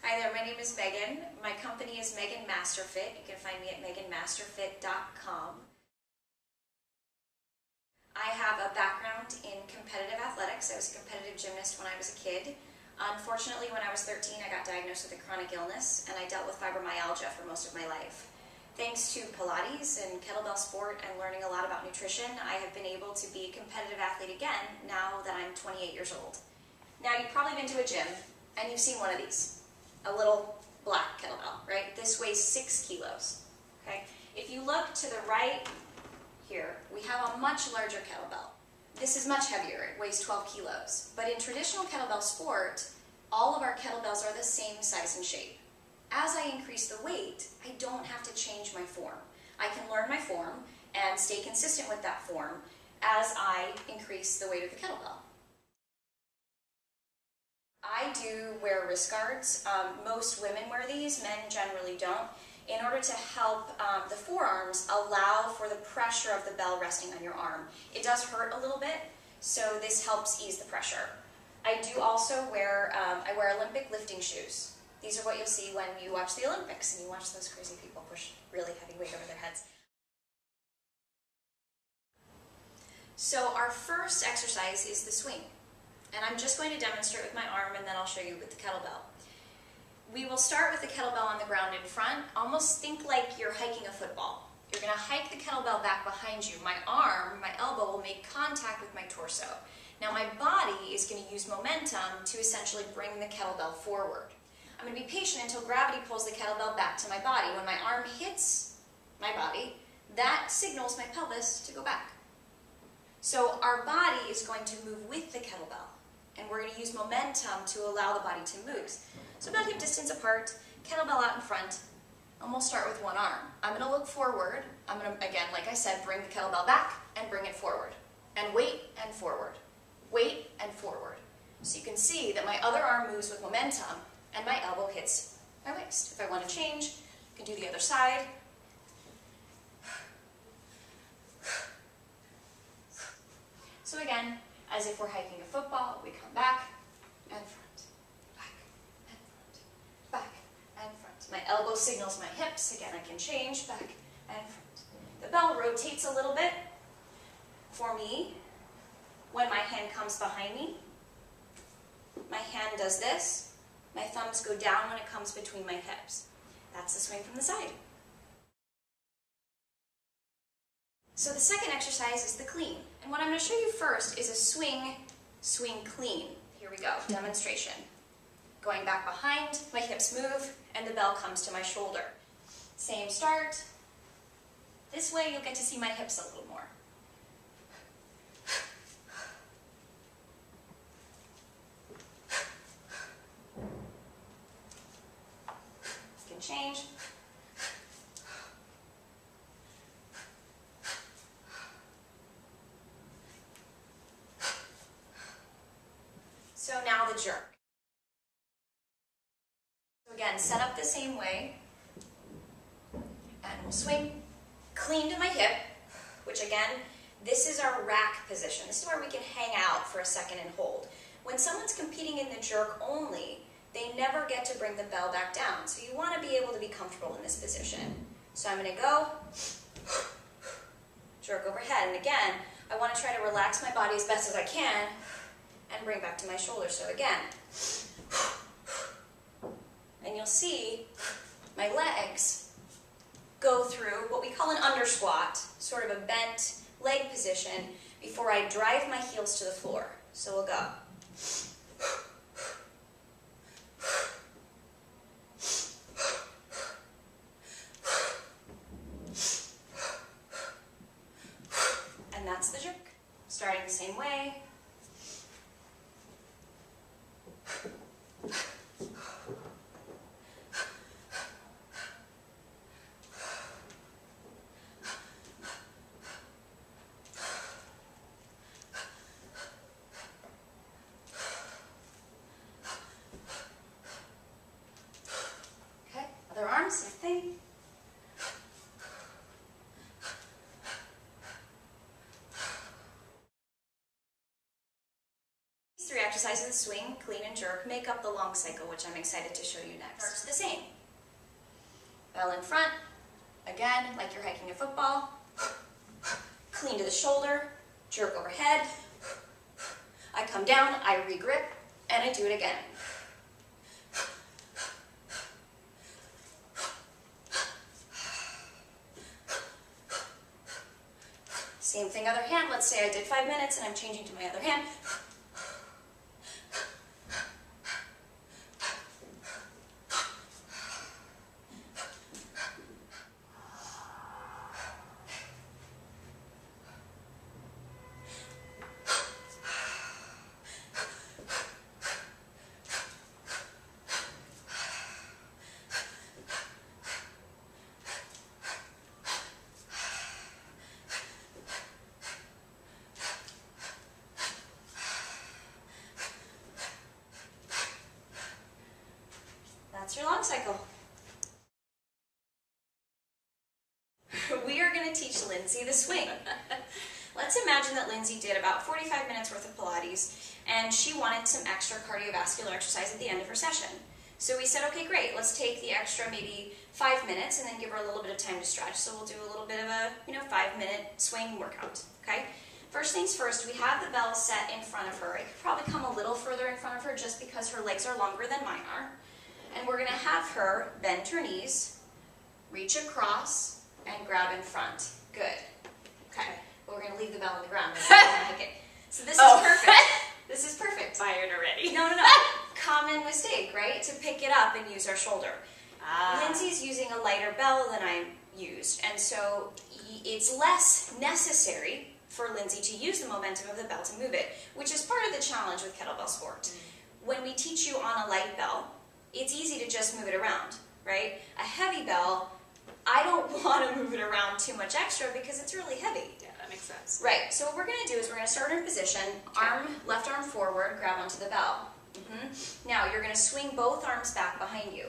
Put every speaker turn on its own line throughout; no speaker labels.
Hi there, my name is Megan. My company is Megan Masterfit. You can find me at meganmasterfit.com. I have a background in competitive athletics. I was a competitive gymnast when I was a kid. Unfortunately, when I was 13, I got diagnosed with a chronic illness, and I dealt with fibromyalgia for most of my life. Thanks to Pilates and kettlebell sport and learning a lot about nutrition, I have been able to be a competitive athlete again now that I'm 28 years old. Now, you've probably been to a gym, and you've seen one of these. A little black kettlebell, right? This weighs 6 kilos, okay? If you look to the right here, we have a much larger kettlebell. This is much heavier, it weighs 12 kilos. But in traditional kettlebell sport, all of our kettlebells are the same size and shape. As I increase the weight, I don't have to change my form. I can learn my form and stay consistent with that form as I increase the weight of the kettlebell. I do wear wrist guards. Most women wear these, men generally don't, in order to help the forearms allow for the pressure of the bell resting on your arm. It does hurt a little bit, so this helps ease the pressure. I do also wear, I wear Olympic lifting shoes. These are what you'll see when you watch the Olympics and you watch those crazy people push really heavy weight over their heads. So our first exercise is the swing. And I'm just going to demonstrate with my arm, and then I'll show you with the kettlebell. We will start with the kettlebell on the ground in front. Almost think like you're hiking a football. You're going to hike the kettlebell back behind you. My arm, my elbow will make contact with my torso. Now my body is going to use momentum to essentially bring the kettlebell forward. I'm going to be patient until gravity pulls the kettlebell back to my body. When my arm hits my body, that signals my pelvis to go back. So our body is going to move with the kettlebell. And we're going to use momentum to allow the body to move. So about hip distance apart, kettlebell out in front, and we'll start with one arm. I'm going to look forward. I'm going to, again, like I said, bring the kettlebell back and bring it forward. And weight and forward. Weight and forward. So you can see that my other arm moves with momentum and my elbow hits my waist. If I want to change, I can do the other side. So again, as if we're hiking a football, we come back and front, back and front, back and front. My elbow signals my hips. Again, I can change back and front. The bell rotates a little bit for me when my hand comes behind me. My hand does this. My thumbs go down when it comes between my hips. That's the swing from the side. So the second exercise is the clean. And what I'm going to show you first is a swing, swing clean. Here we go, demonstration. Going back behind, my hips move, and the bell comes to my shoulder. Same start. This way you'll get to see my hips a little more. You can change. So now the jerk. So again, set up the same way, and we'll swing clean to my hip, which again, this is our rack position. This is where we can hang out for a second and hold. When someone's competing in the jerk only, they never get to bring the bell back down. So you want to be able to be comfortable in this position. So I'm going to go, jerk overhead, and again, I want to try to relax my body as best as I can, and bring back to my shoulder. So again, and you'll see my legs go through what we call an under squat, sort of a bent leg position, before I drive my heels to the floor. So we'll go. And that's the jerk. Starting the same way. These 3 exercises, swing, clean, and jerk, make up the long cycle, which I'm excited to show you next. It's the same. Bell in front, again, like you're hiking a football. Clean to the shoulder, jerk overhead. I come down, I regrip, and I do it again. Same thing, other hand. Let's say I did 5 minutes and I'm changing to my other hand. That's your long cycle. We are going to teach Lindsay the swing. Let's imagine that Lindsay did about 45 minutes worth of Pilates and she wanted some extra cardiovascular exercise at the end of her session. So we said, okay, great, let's take the extra maybe 5 minutes and then give her a little bit of time to stretch. So we'll do a little bit of a 5-minute swing workout, okay? First things first, we have the bell set in front of her. It could probably come a little further in front of her just because her legs are longer than mine are. And we're going to have her bend her knees, reach across, and grab in front. Good. Okay. But we're going to leave the bell on the ground. So this is perfect. This is perfect.
Fired already.
No. Common mistake, right? To pick it up and use our shoulder. Lindsay's using a lighter bell than I used, and so it's less necessary for Lindsay to use the momentum of the bell to move it, which is part of the challenge with kettlebell sport. When we teach you on a light bell, it's easy to just move it around, right? A heavy bell, I don't want to move it around too much extra because it's really heavy.
Yeah, that makes sense.
Right, so what we're going to do is we're going to start in position, left arm forward, grab onto the bell. Now you're going to swing both arms back behind you.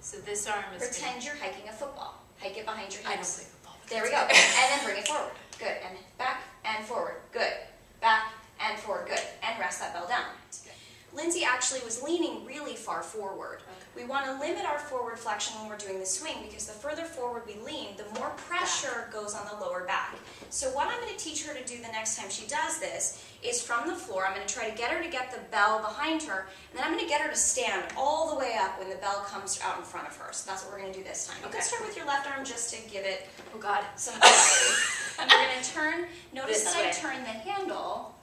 So this arm is...
Pretend you're hiking a football. Hike it behind your
I don't
hips.
play football.
There we go. And then bring it forward. Good. And back and forward. Good. Back and forward. Good. And rest that bell down. Lindsay actually was leaning really far forward. We want to limit our forward flexion when we're doing the swing because the further forward we lean, the more pressure goes on the lower back. So what I'm going to teach her to do the next time she does this is from the floor, I'm going to try to get her to get the bell behind her, and then I'm going to get her to stand all the way up when the bell comes out in front of her. So that's what we're going to do this time. You can start with your left arm just to give it some variety. And we're going to turn, notice that I turn the handle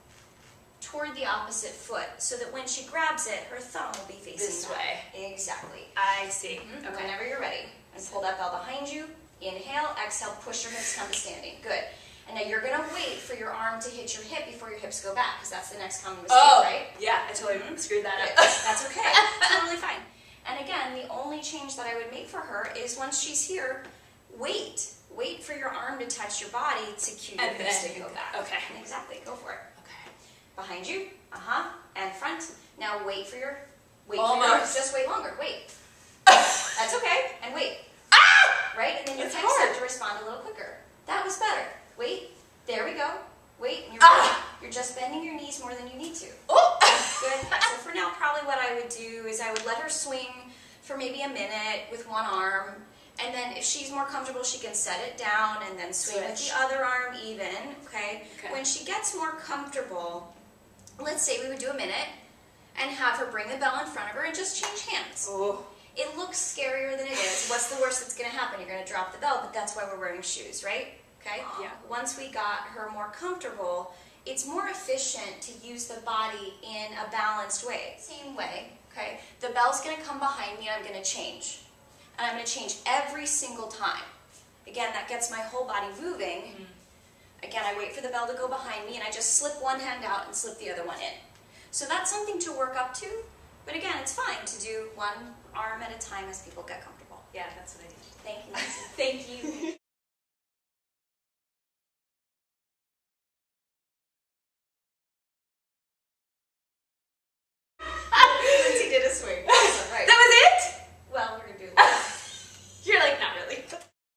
toward the opposite foot so that when she grabs it, her thumb will be facing
this way.
Exactly.
I see.
Okay. Whenever you're ready. And pull that bell behind you. Inhale, exhale, push your hips down to standing. Good. And now you're going to wait for your arm to hit your hip before your hips go back because that's the next common mistake, right?
Yeah, I totally screwed that up.
That's okay. Totally fine. And again, the only change that I would make for her is once she's here, wait. Wait for your arm to touch your body to cue your hips to go back.
Okay.
Exactly. Go for it. Behind you, and front. Now wait for your, just wait longer, wait. That's okay, and wait. Right, and then your hips have to respond a little quicker. That was better. Wait, there we go. Wait, and you're just bending your knees more than you need to. Good, so for now, probably what I would do is I would let her swing for maybe a minute with one arm, and then if she's more comfortable, she can set it down and then swing with the other arm even, okay? When she gets more comfortable, let's say we would do a minute and have her bring the bell in front of her and just change hands. It looks scarier than it is. What's the worst that's going to happen? You're going to drop the bell, but that's why we're wearing shoes, right? Okay?
Yeah.
Once we got her more comfortable, it's more efficient to use the body in a balanced way. Same way, okay? The bell's going to come behind me and I'm going to change. And I'm going to change every single time. Again, that gets my whole body moving. Again, I wait for the bell to go behind me and I just slip one hand out and slip the other one in. So that's something to work up to, but again, it's fine to do one arm at a time as people get comfortable.
Yeah, that's what I do.
Thank you, Lindsay. Thank you.